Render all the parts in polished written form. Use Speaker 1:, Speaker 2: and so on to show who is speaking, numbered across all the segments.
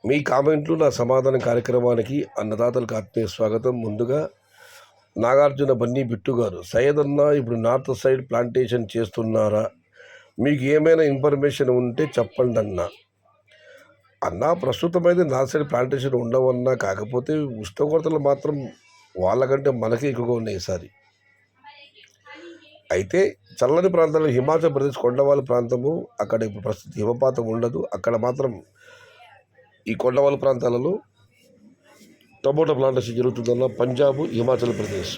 Speaker 1: మీ కామెంట్లు నా సమాధానం కార్యక్రమానికి అన్నదాతలకు ఆత్మీయ స్వాగతం. ముందుగా నాగార్జున బన్నీ బిట్టు గారు, సయ్యద్ అన్న ఇప్పుడు నార్త్ సైడ్ ప్లాంటేషన్ చేస్తున్నారా? మీకు ఏమైనా ఇన్ఫర్మేషన్ ఉంటే చెప్పండి అన్న. ప్రస్తుతం అయితే నార్త్ సైడ్ ప్లాంటేషన్ ఉండవన్నా, కాకపోతే ఉష్ణోగ్రతలు మాత్రం వాళ్ళకంటే మనకే ఎక్కువగా ఉన్నాయి ఈసారి. అయితే చల్లని ప్రాంతాల్లో హిమాచల్ ప్రదేశ్ కొండవాళ్ళ ప్రాంతము, అక్కడ ఇప్పుడు ప్రస్తుతం హిమపాతం ఉండదు. అక్కడ మాత్రం ఈ కొండవాళ్ళ ప్రాంతాలలో టమోటా ప్లాంటేషన్ జరుగుతుందన్న. పంజాబ్, హిమాచల్ ప్రదేశ్,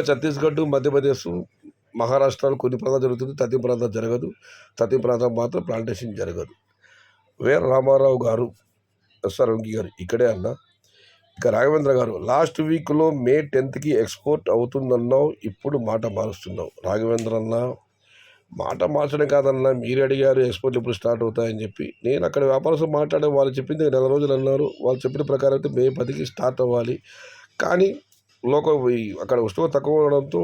Speaker 1: ఛత్తీస్గఢ్, మధ్యప్రదేశ్, మహారాష్ట్రలో కొన్ని ప్రాంతాలు జరుగుతుంది, తదిం ప్రాంతం జరగదు. తదిం ప్రాంతం మాత్రం ప్లాంటేషన్ జరగదు. వీర రామారావు గారు, ఎస్ఆర్ వెంకీ గారు ఇక్కడే అన్న. ఇక రాఘవేంద్ర గారు, లాస్ట్ వీక్లో May 10th ఎక్స్పోర్ట్ అవుతుందన్నావు, ఇప్పుడు మాట మారుస్తున్నావు. రాఘవేంద్ర అన్న, మాట మార్చడం కాదన్నా, మీరు అడిగారు ఎక్స్పోర్ట్లు ఇప్పుడు స్టార్ట్ అవుతాయని చెప్పి. నేను అక్కడ వ్యాపారస్తులు మాట్లాడే, వాళ్ళు చెప్పింది 4 రోజులు అన్నారు. వాళ్ళు చెప్పిన ప్రకారం అయితే May 10th స్టార్ట్ అవ్వాలి. కానీ అక్కడ ఉష్ణోగ్రత తక్కువ ఉండడంతో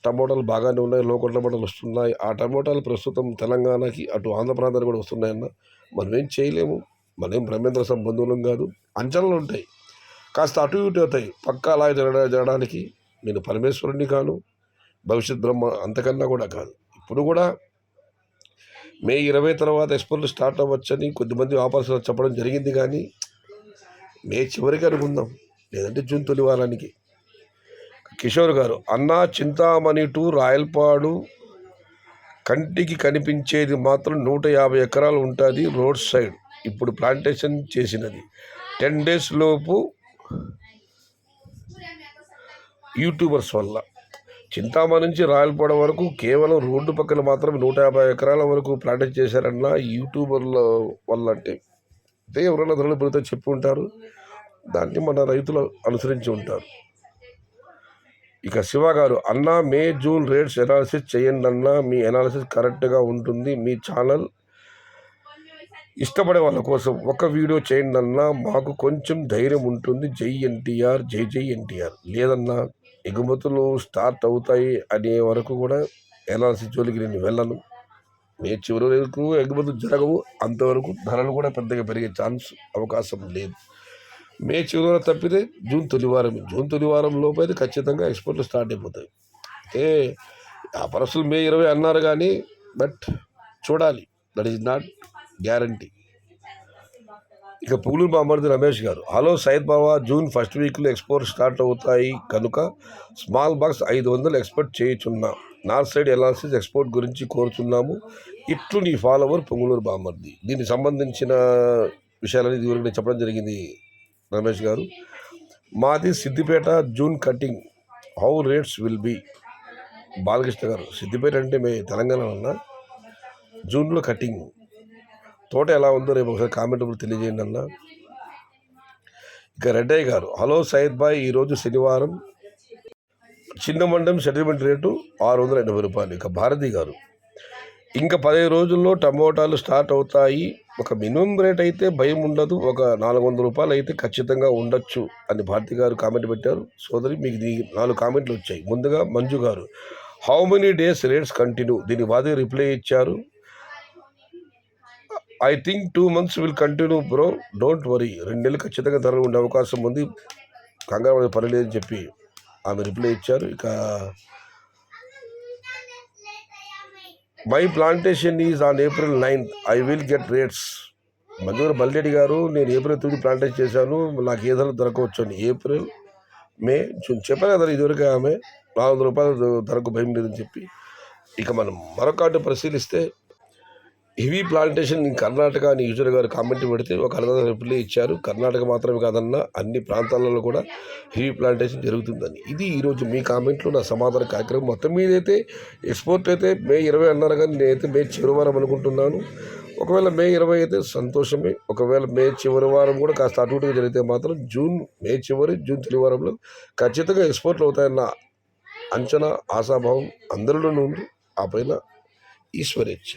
Speaker 1: టమోటాలు బాగానే ఉన్నాయి, లోకల్ టమోటాలు వస్తున్నాయి. ఆ టమోటాలు ప్రస్తుతం తెలంగాణకి, అటు ఆంధ్ర ప్రాంతానికి కూడా వస్తున్నాయన్న. మనం ఏం చేయలేము, మనం బ్రహ్మేంద్ర బంధువులం కాదు. అంచనాలు ఉంటాయి, కాస్త అటు ఇటు అవుతాయి. పక్కా అలా జరగడానికి నేను పరమేశ్వరుని కాను, భవిష్యత్ బ్రహ్మ అంతకన్నా కూడా కాదు. ఇప్పుడు కూడా May 20 తర్వాత ఎక్స్పోర్ట్లు స్టార్ట్ అవ్వచ్చని కొద్దిమంది వ్యాపారస్తులు చెప్పడం జరిగింది. కానీ May చివరికి అనుకుందాం, లేదంటే June తొలి వారానికి. కిషోర్ గారు, అన్న చింతామణి టు రాయలపాడు కంటికి కనిపించేది మాత్రం 150 ఎకరాలు ఉంటుంది రోడ్ సైడ్. ఇప్పుడు ప్లాంటేషన్ చేసినది 10 days లోపు యూట్యూబర్స్ వల్ల. చింతామణి నుంచి రాయలపాడు వరకు కేవలం రోడ్డు పక్కన మాత్రం 150 ఎకరాల వరకు ప్లాంటేషన్ చేశారన్న. యూట్యూబర్ల వల్ల అంటే ఎవరైనా ధరలు పెరుగుతో చెప్పి ఉంటారు, దాన్ని మన రైతులు అనుసరించి ఉంటారు. ఇక శివ గారు, అన్న May June రేట్స్ ఎనాలిసిస్ చేయండి అన్న, మీ ఎనాలిసిస్ కరెక్ట్గా ఉంటుంది. మీ ఛానల్ ఇష్టపడే వాళ్ళ కోసం ఒక వీడియో చేయండి అన్న, మాకు కొంచెం ధైర్యం ఉంటుంది. జై ఎన్టీఆర్, జై జై ఎన్టీఆర్. లేదన్నా, ఎగుమతులు స్టార్ట్ అవుతాయి అనే వరకు కూడా ఎనాలిసిస్ జోలికి నేను వెళ్ళను. May చివరి వరకు ఎగుమతులు జరగవు, అంతవరకు ధరలు కూడా పెద్దగా పెరిగే అవకాశం లేదు. May చివరి తప్పితే June తొలి వారం లోపు అయితే ఖచ్చితంగా ఎక్స్పోర్ట్లు స్టార్ట్ అయిపోతాయి. అంటే వ్యాపారస్తులు May 20 అన్నారు కానీ, బట్ చూడాలి, దట్ ఈజ్ నాట్ గ్యారంటీ. ఇక పుగులూరు బామర్ది రమేష్ గారు, హలో సయ్యద్ బావా, June 1st వీక్లో ఎక్స్పోర్ట్ స్టార్ట్ అవుతాయి కనుక స్మాల్ బాక్స్ 500 ఎక్స్పోర్ట్ చేయుచున్నా. నార్త్ సైడ్ ఎనాలిసిస్ ఎక్స్పోర్ట్ గురించి కోరుతున్నాము. ఇట్లు నీ ఫాలోవర్ పుగులూరు బామర్ది. దీనికి సంబంధించిన విషయాలని ఇదివరకు నేను చెప్పడం జరిగింది రమేష్ గారు. మాది Siddipet. June cutting how rates will be. Balakrishna గారు, సిద్దిపేట అంటే మే తెలంగాణ అన్న. జూన్లో కటింగ్ తోట ఎలా ఉందో రేపు ఒకసారి కామెంట్ తెలియజేయండి అన్న. ఇక రెడ్డయ్య గారు, హలో సయ్యద్ బాయ్, ఈరోజు శనివారం చిన్న మండం సెటిల్మెంట్ రేటు 680 రూపాయలు. ఇక భారతి గారు, ఇంకా 15 రోజుల్లో టమోటాలు స్టార్ట్ అవుతాయి. ఒక మినిమం రేట్ అయితే భయం ఉండదు, ఒక 400 రూపాయలు అయితే ఖచ్చితంగా ఉండొచ్చు అని భారతి గారు కామెంట్ పెట్టారు. సోదరి, మీకు 4 కామెంట్లు వచ్చాయి. ముందుగా మంజు గారు, how many days rates continue. దీనికి బాధ రిప్లై ఇచ్చారు. I think 2 months will continue bro, don't worry. 2 నెలలు ఖచ్చితంగా ధరలు ఉండే అవకాశం ఉంది, కంగారు పని లేదని చెప్పి ఆమె రిప్లై ఇచ్చారు. ఇక my plantation is on April 9th, I will get rates. మంజూరు మల్రెడ్డి గారు, నేను April 9 ప్లాంటేషన్ చేశాను, నాకు ఏ ధరలు దొరకవచ్చు అని. April, May, June చెప్పాను కదా ఇదివరకు ఆమె 400 రూపాయలు ధరకు భయం లేదని చెప్పి. ఇక మనం మరొకటి పరిశీలిస్తే, హెవీ ప్లాంటేషన్ ఇన్ కర్ణాటక అని యూజర్ గారు కామెంట్ పెడితే ఒక అర్థం రిప్లై ఇచ్చారు. కర్ణాటక మాత్రమే కాదన్నా, అన్ని ప్రాంతాలలో కూడా హెవీ ప్లాంటేషన్ జరుగుతుందని. ఇది ఈరోజు మీ కామెంట్లో నా సమాధాన కార్యక్రమం. మొత్తం మీద అయితే ఎక్స్పోర్ట్ అయితే May 20 అన్నారు, కానీ నేనైతే May చివరి వారం అనుకుంటున్నాను. ఒకవేళ May 20 అయితే సంతోషమే. ఒకవేళ May చివరి వారం కూడా కాస్త అటు ఇటుగా జరిగితే మాత్రం May చివరి June తొలి వారంలో ఖచ్చితంగా ఎక్స్పోర్ట్లు అవుతాయన్న అంచనా, ఆశాభావం అందరిలోనూ ఉంది. ఆ పైన ఈశ్వరేచ్ఛ.